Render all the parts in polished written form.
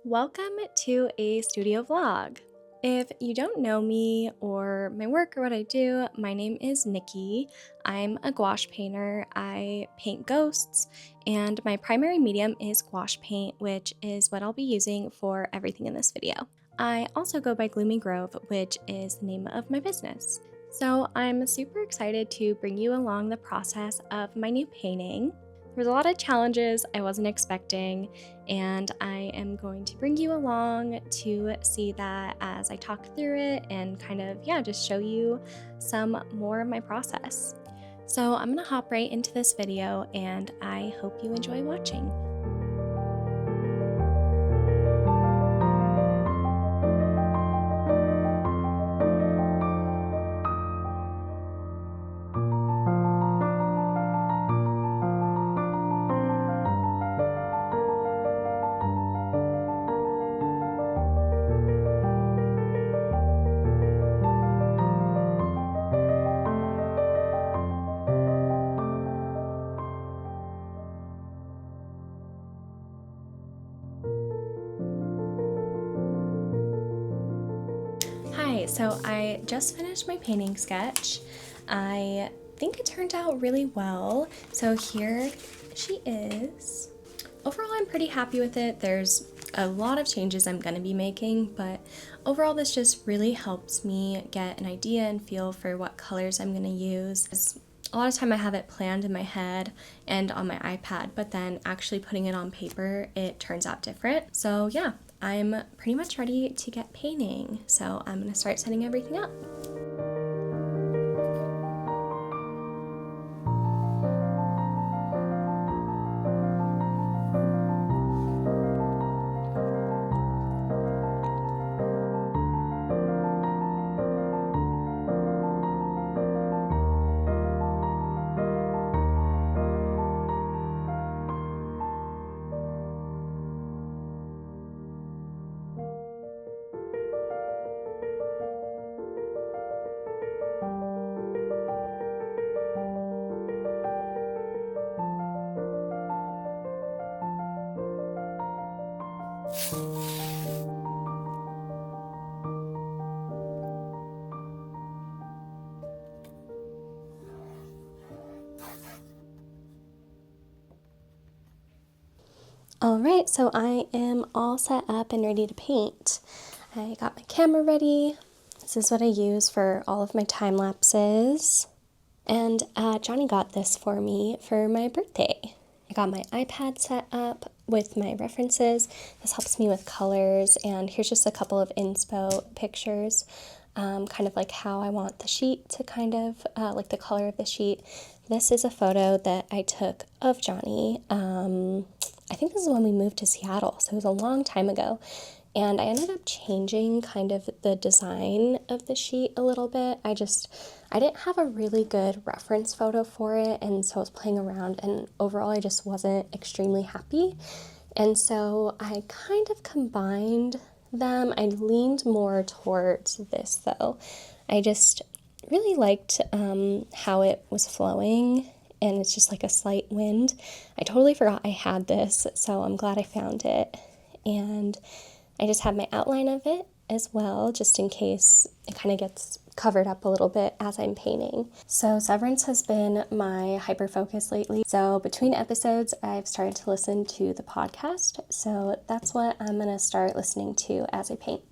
Welcome to a studio vlog. If you don't know me or my work or what I do, my name is Nikki. I'm a gouache painter. I paint ghosts, and my primary medium is gouache paint, which is what I'll be using for everything in this video. I also go by Gloomy Grove, which is the name of my business. So I'm super excited to bring you along the process of my new painting. There's a lot of challenges I wasn't expecting, and I am going to bring you along to see that as I talk through it and kind of, just show you some more of my process. So I'm gonna hop right into this video, and I hope you enjoy watching. Hi, so I just finished my painting sketch. I think it turned out really well. So here she is. Overall, I'm pretty happy with it. There's a lot of changes I'm gonna be making, but overall this just really helps me get an idea and feel for what colors I'm gonna use. A lot of time I have it planned in my head and on my iPad, but then actually putting it on paper, it turns out different. So yeah, I'm pretty much ready to get painting. So I'm gonna start setting everything up. Alright, so I am all set up and ready to paint. I got my camera ready. This is what I use for all of my time lapses. And Johnny got this for me for my birthday. I got my iPad set up with my references. This helps me with colors, and here's just a couple of inspo pictures, kind of like how I want the sheet to kind of, like the color of the sheet. This is a photo that I took of Johnny. I think this is when we moved to Seattle, so it was a long time ago. And I ended up changing kind of the design of the sheet a little bit. I didn't have a really good reference photo for it, and so I was playing around, and overall I just wasn't extremely happy. And so I kind of combined them. I leaned more towards this though. I just really liked how it was flowing, and it's just like a slight wind. I totally forgot I had this, so I'm glad I found it. And I just have my outline of it as well, just in case it kind of gets covered up a little bit as I'm painting. So Severance has been my hyper focus lately. So between episodes, I've started to listen to the podcast. So that's what I'm gonna start listening to as I paint.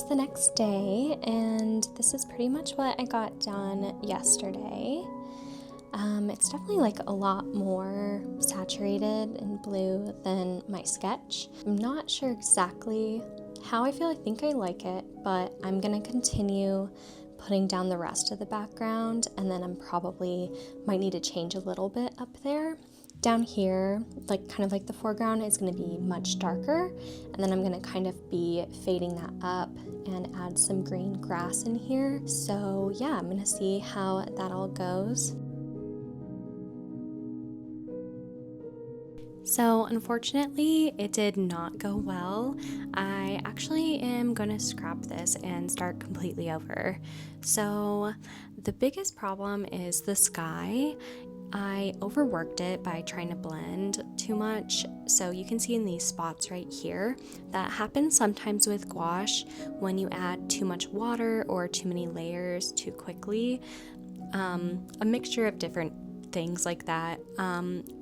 the next day, and this is pretty much what I got done yesterday. It's definitely like a lot more saturated and blue than my sketch. I'm not sure exactly how I feel. I think I like it, but I'm gonna continue putting down the rest of the background, and then I'm probably might need to change a little bit up there. Down here, like kind of like the foreground is going to be much darker, and then I'm going to kind of be fading that up and add some green grass in here. So yeah, I'm going to see how that all goes. So unfortunately, it did not go well. I actually am going to scrap this and start completely over. So the biggest problem is the sky. I overworked it by trying to blend too much. So you can see in these spots right here, that happens sometimes with gouache when you add too much water or too many layers too quickly. A mixture of different things like that,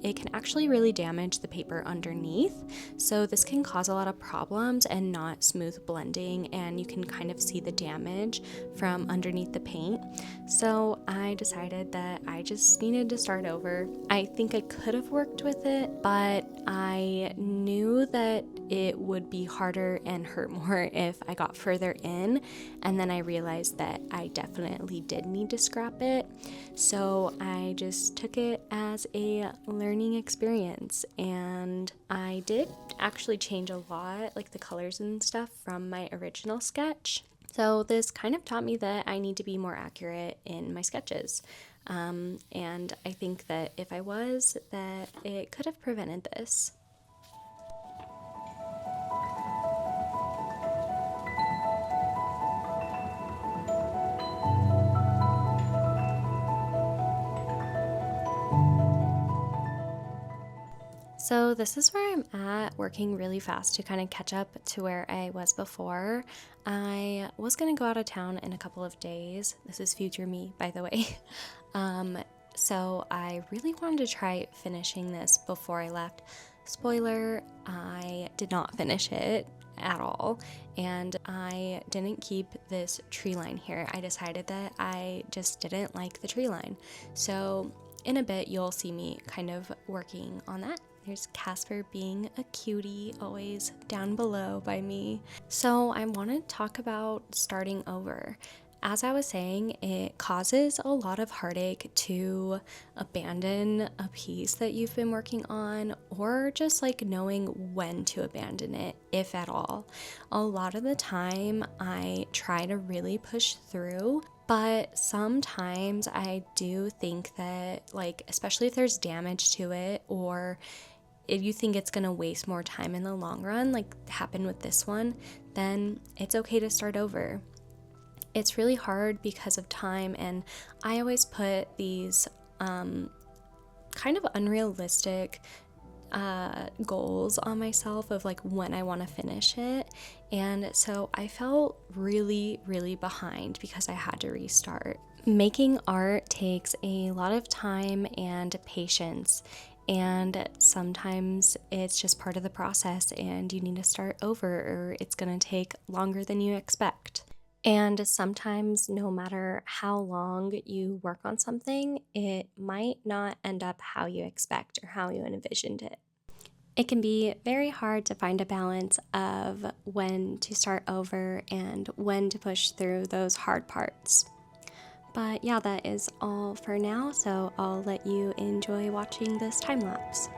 it can actually really damage the paper underneath. So this can cause a lot of problems and not smooth blending, and you can kind of see the damage from underneath the paint. So I decided that I just needed to start over. I think I could have worked with it, but I knew that it would be harder and hurt more if I got further in, and then I realized that I definitely did need to scrap it. So I just took it as a learning experience, and I did actually change a lot, like the colors and stuff, from my original sketch. So this kind of taught me that I need to be more accurate in my sketches. And I think that if I was, that it could have prevented this. So this is where I'm at, working really fast to kind of catch up to where I was before. I was going to go out of town in a couple of days. This is future me, by the way. So I really wanted to try finishing this before I left. Spoiler, I did not finish it at all, and I didn't keep this tree line here. I decided that I just didn't like the tree line. So in a bit, you'll see me kind of working on that. There's Casper being a cutie, always down below by me. So I want to talk about starting over. As I was saying, it causes a lot of heartache to abandon a piece that you've been working on, or just like knowing when to abandon it, if at all. A lot of the time, I try to really push through, but sometimes I do think that, like, especially if there's damage to it, or if you think it's gonna waste more time in the long run, like happened with this one, then it's okay to start over. It's really hard because of time, and I always put these kind of unrealistic goals on myself of like when I want to finish it, and so I felt really behind because I had to restart. Making art takes a lot of time and patience, and sometimes it's just part of the process and you need to start over, or it's going to take longer than you expect. And sometimes, no matter how long you work on something, it might not end up how you expect or how you envisioned it. It can be very hard to find a balance of when to start over and when to push through those hard parts. But yeah, that is all for now, so I'll let you enjoy watching this time lapse.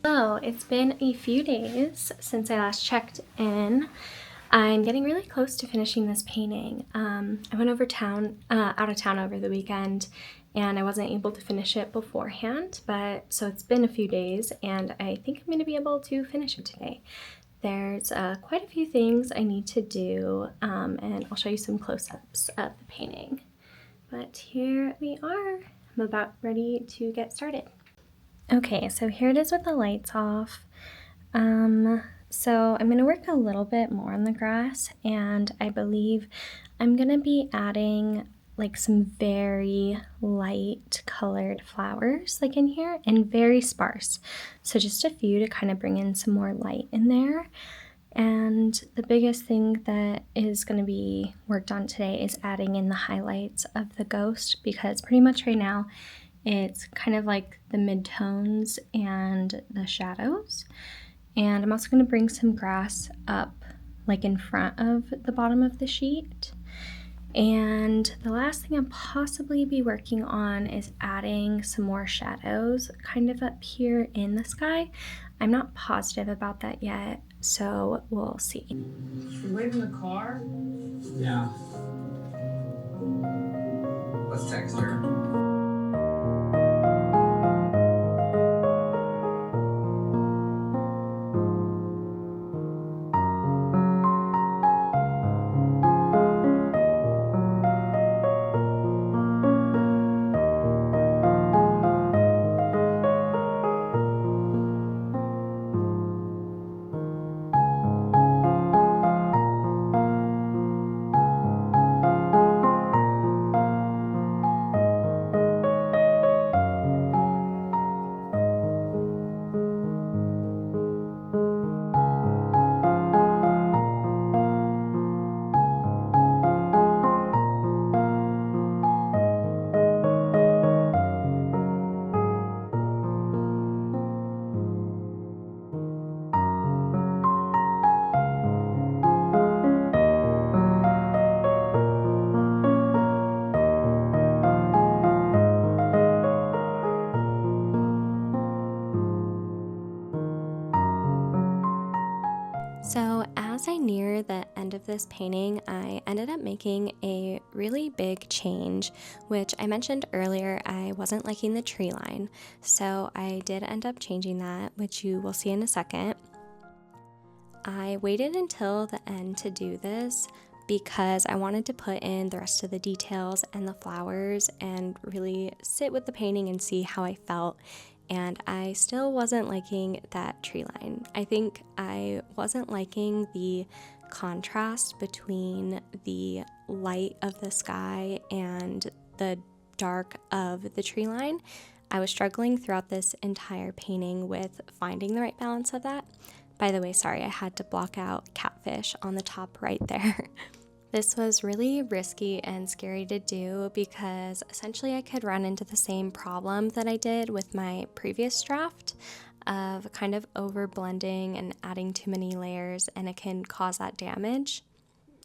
So it's been a few days since I last checked in. I'm getting really close to finishing this painting. I went out of town over the weekend, and I wasn't able to finish it beforehand, but so it's been a few days, and I think I'm going to be able to finish it today. There's quite a few things I need to do, and I'll show you some close-ups of the painting. But here we are. I'm about ready to get started. Okay, so here it is with the lights off. So I'm going to work a little bit more on the grass, and I believe I'm going to be adding like some very light colored flowers like in here, and very sparse. So just a few to kind of bring in some more light in there. And the biggest thing that is going to be worked on today is adding in the highlights of the ghost, because pretty much right now it's kind of like the midtones and the shadows. And I'm also going to bring some grass up like in front of the bottom of the sheet. And the last thing I'll possibly be working on is adding some more shadows kind of up here in the sky. I'm not positive about that yet, so we'll see. Should we wait in the car? Yeah. Let's text her. So as I near the end of this painting, I ended up making a really big change, which I mentioned earlier. I wasn't liking the tree line, so I did end up changing that, which you will see in a second. I waited until the end to do this because I wanted to put in the rest of the details and the flowers and really sit with the painting and see how I felt. And I still wasn't liking that tree line. I think I wasn't liking the contrast between the light of the sky and the dark of the tree line. I was struggling throughout this entire painting with finding the right balance of that. By the way, sorry, I had to block out catfish on the top right there. This was really risky and scary to do because essentially I could run into the same problem that I did with my previous draft of kind of over blending and adding too many layers, and it can cause that damage.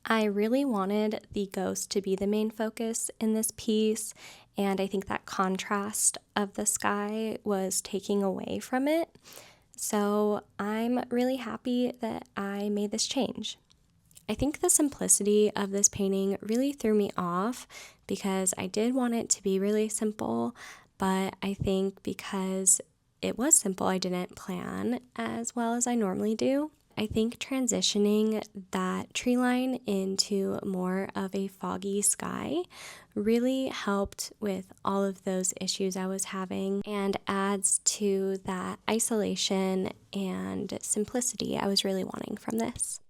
I really wanted the ghost to be the main focus in this piece, and I think that contrast of the sky was taking away from it. So I'm really happy that I made this change. I think the simplicity of this painting really threw me off because I did want it to be really simple, but I think because it was simple, I didn't plan as well as I normally do. I think transitioning that tree line into more of a foggy sky really helped with all of those issues I was having and adds to that isolation and simplicity I was really wanting from this.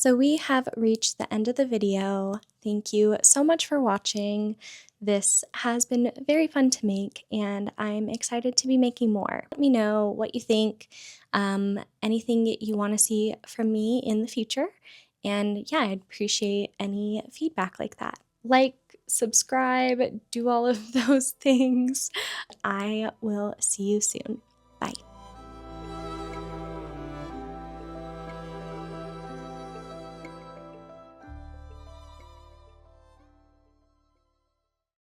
So we have reached the end of the video. Thank you so much for watching. This has been very fun to make, and I'm excited to be making more. Let me know what you think, anything you want to see from me in the future. And yeah, I'd appreciate any feedback like that. Like, subscribe, do all of those things. I will see you soon.